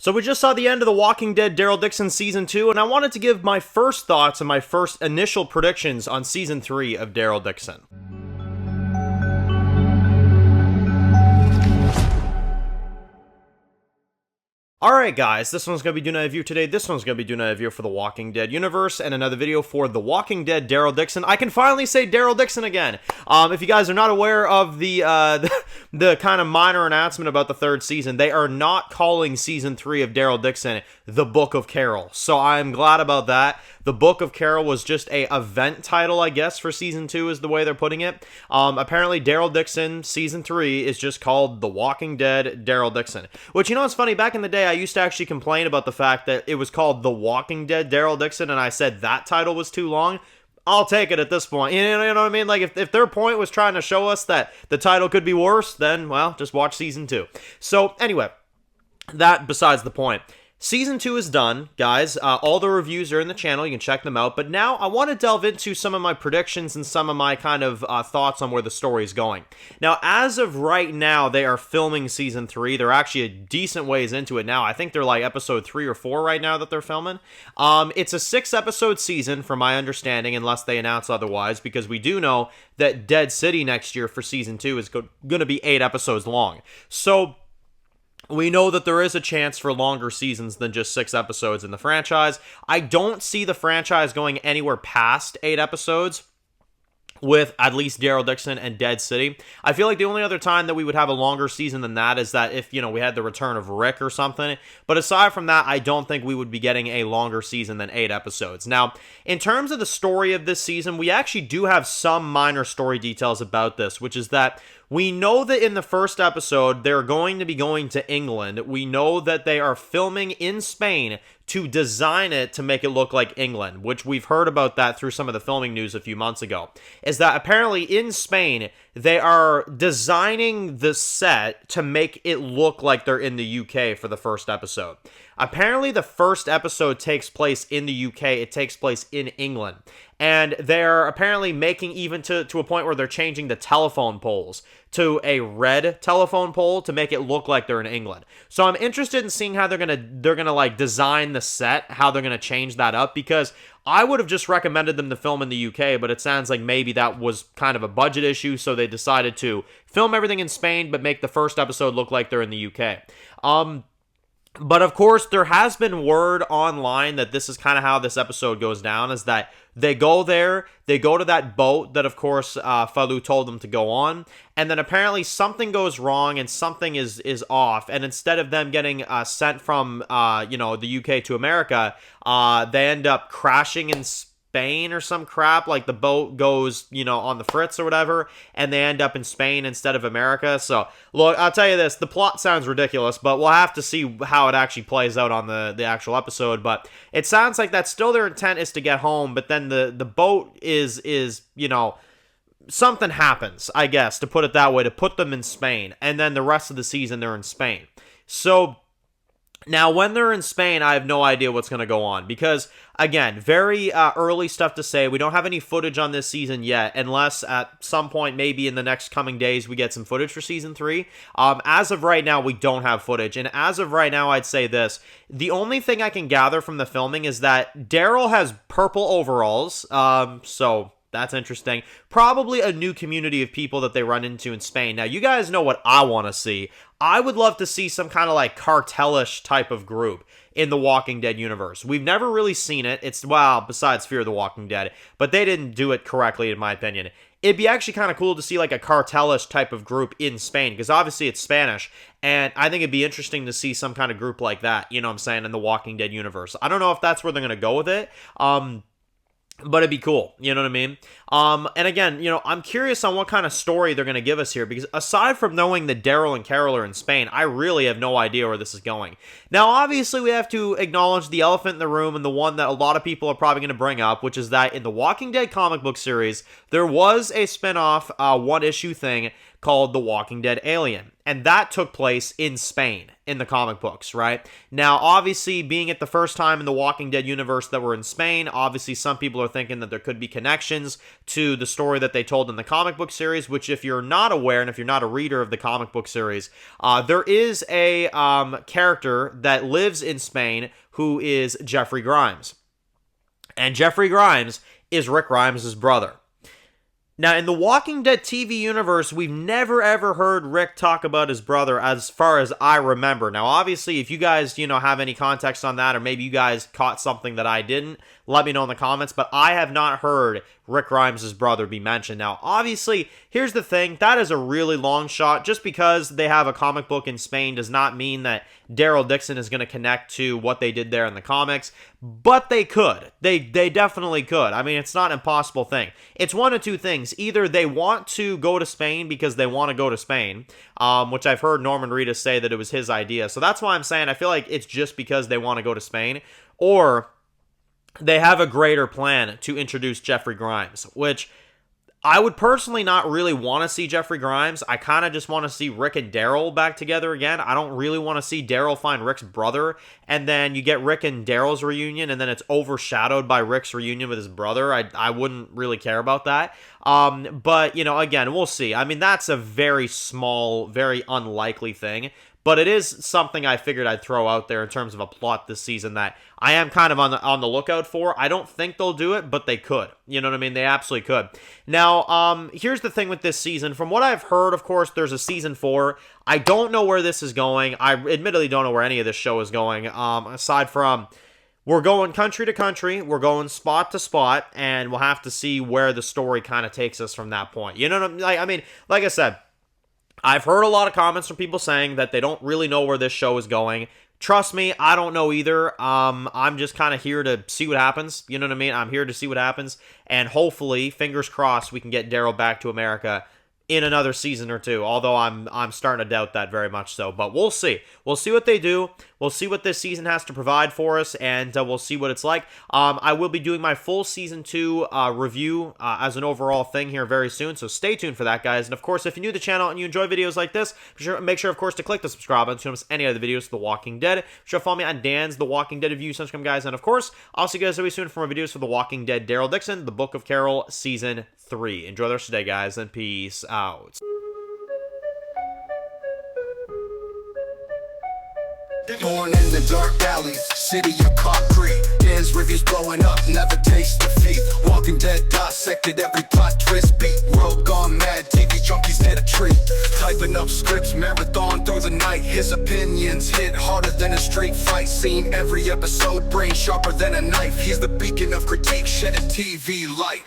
So we just saw the end of The Walking Dead Daryl Dixon Season 2, and I wanted to give my first thoughts and my first initial predictions on Season 3 of Daryl Dixon. Alright guys, this one's going to be doing a review today, this one's going to be doing a review for The Walking Dead universe, and another video for The Walking Dead Daryl Dixon. I can finally say Daryl Dixon again! If you guys are not aware of the kind of minor announcement about the third season, they are not calling Season 3 of Daryl Dixon The Book of Carol, so I'm glad about that. The Book of Carol was just a event title, I guess, for Season 2 is the way they're putting it. Apparently, Daryl Dixon Season 3 is just called The Walking Dead Daryl Dixon. Which, you know what's funny? Back in the day, I used to actually complain about the fact that it was called The Walking Dead Daryl Dixon, and I said that title was too long. I'll take it at this point. You know what I mean? Like, if their point was trying to show us that the title could be worse, then, well, just watch Season 2. So, anyway, that besides the point. Season 2 is done, guys. All the reviews are in the channel. You can check them out. But now I want to delve into some of my predictions and some of my kind of thoughts on where the story is going. Now, as of right now, they are filming Season 3. They're actually a decent ways into it now. I think they're like episode 3 or 4 right now that they're filming. It's a 6-episode season, from my understanding, unless they announce otherwise, because we do know that Dead City next year for Season 2 is going to be 8 episodes long. So we know that there is a chance for longer seasons than just 6 episodes in the franchise. I don't see the franchise going anywhere past 8 episodes with at least Daryl Dixon and Dead City. I feel like the only other time that we would have a longer season than that is that if, you know, we had the return of Rick or something. But aside from that, I don't think we would be getting a longer season than 8 episodes. Now, in terms of the story of this season, we actually do have some minor story details about this, which is that we know that in the first episode, they're going to be going to England. We know that they are filming in Spain to design it to make it look like England, which we've heard about that through some of the filming news a few months ago, is that apparently in Spain, they are designing the set to make it look like they're in the UK for the first episode. Apparently, the first episode takes place in the UK. It takes place in England. And they're apparently making even to a point where they're changing the telephone poles to a red telephone pole to make it look like they're in England. So I'm interested in seeing how they're gonna like design the set, how they're gonna change that up, because I would have just recommended them to film in the UK, but it sounds like maybe that was kind of a budget issue, so they decided to film everything in Spain, but make the first episode look like they're in the UK. But of course, there has been word online that this is kind of how this episode goes down, is that they go there, they go to that boat that, of course, Falou told them to go on, and then apparently something goes wrong and something is off, and instead of them getting sent from, the UK to America, they end up crashing in Spain or some crap, like the boat goes, on the fritz or whatever, and they end up in Spain instead of America. So, look, I'll tell you this, the plot sounds ridiculous, but we'll have to see how it actually plays out on the actual episode, but it sounds like that's still their intent, is to get home, but then the boat is something happens, I guess, to put it that way, to put them in Spain, and then the rest of the season they're in Spain. So now, when they're in Spain, I have no idea what's going to go on, because, again, very early stuff to say. We don't have any footage on this season yet, unless at some point, maybe in the next coming days, we get some footage for Season 3. As of right now, we don't have footage, and as of right now, I'd say this. The only thing I can gather from the filming is that Daryl has purple overalls, so that's interesting. Probably a new community of people that they run into in Spain. Now, you guys know what I want to see. I would love to see some kind of like cartelish type of group in the Walking Dead universe. We've never really seen it. It's, well, besides Fear the Walking Dead, but they didn't do it correctly, in my opinion. It'd be actually kind of cool to see like a cartelish type of group in Spain, because obviously it's Spanish, and I think it'd be interesting to see some kind of group like that, you know what I'm saying, in the Walking Dead universe. I don't know if that's where they're going to go with it, but it'd be cool, you know what I mean? And again, I'm curious on what kind of story they're going to give us here, because aside from knowing that Daryl and Carol are in Spain, I really have no idea where this is going. Now, obviously, we have to acknowledge the elephant in the room, and the one that a lot of people are probably going to bring up, which is that in the Walking Dead comic book series, there was a spin-off one-issue thing called The Walking Dead Alien. And that took place in Spain in the comic books, right? Now, obviously, being it the first time in the Walking Dead universe that we're in Spain, obviously some people are thinking that there could be connections to the story that they told in the comic book series, which if you're not aware and if you're not a reader of the comic book series, there is a character that lives in Spain who is Jeffrey Grimes. And Jeffrey Grimes is Rick Grimes' brother. Now, in the Walking Dead TV universe, we've never ever heard Rick talk about his brother as far as I remember. Now, obviously, if you guys, have any context on that, or maybe you guys caught something that I didn't, let me know in the comments, but I have not heard Rick Grimes' brother be mentioned. Now, obviously, here's the thing, that is a really long shot. Just because they have a comic book in Spain does not mean that Daryl Dixon is going to connect to what they did there in the comics, but they could. They definitely could. I mean, it's not an impossible thing. It's one of two things. Either they want to go to Spain because they want to go to Spain, which I've heard Norman Reedus say that it was his idea. So that's why I'm saying I feel like it's just because they want to go to Spain, or they have a greater plan to introduce Jeffrey Grimes, which I would personally not really want to see Jeffrey Grimes. I kind of just want to see Rick and Daryl back together again. I don't really want to see Daryl find Rick's brother, and then you get Rick and Daryl's reunion, and then it's overshadowed by Rick's reunion with his brother. I wouldn't really care about that. But, again, we'll see. I mean, that's a very small, very unlikely thing. But it is something I figured I'd throw out there in terms of a plot this season that I am kind of on the lookout for. I don't think they'll do it, but they could. You know what I mean? They absolutely could. Now, here's the thing with this season. From what I've heard, of course, there's a season 4. I don't know where this is going. I admittedly don't know where any of this show is going, aside from we're going country to country, we're going spot to spot, and we'll have to see where the story kind of takes us from that point. You know what I mean? Like I said, I've heard a lot of comments from people saying that they don't really know where this show is going. Trust me, I don't know either. I'm just kind of here to see what happens. You know what I mean? I'm here to see what happens. And hopefully, fingers crossed, we can get Daryl back to America in another season or two. Although I'm starting to doubt that very much so. But we'll see. We'll see what they do. We'll see what this season has to provide for us, and we'll see what it's like. I will be doing my full Season 2 review as an overall thing here very soon, so stay tuned for that, guys. And, of course, if you're new to the channel and you enjoy videos like this, make sure, of course, to click the subscribe button to miss any other videos for The Walking Dead. Be sure to follow me on Dan's The Walking Dead Review, subscribe, guys. And, of course, I'll see you guys very soon for more videos for The Walking Dead Daryl Dixon, The Book of Carol, Season 3. Enjoy the rest of the day, guys, and peace out. Born in the dark alleys, city of concrete. Dan's reviews blowing up, never taste defeat. Walking Dead dissected every plot twist beat. World gone mad, TV junkies need a treat. Typing up scripts, marathon through the night. His opinions hit harder than a street fight scene. Every episode, brain sharper than a knife. He's the beacon of critique, shedding TV light.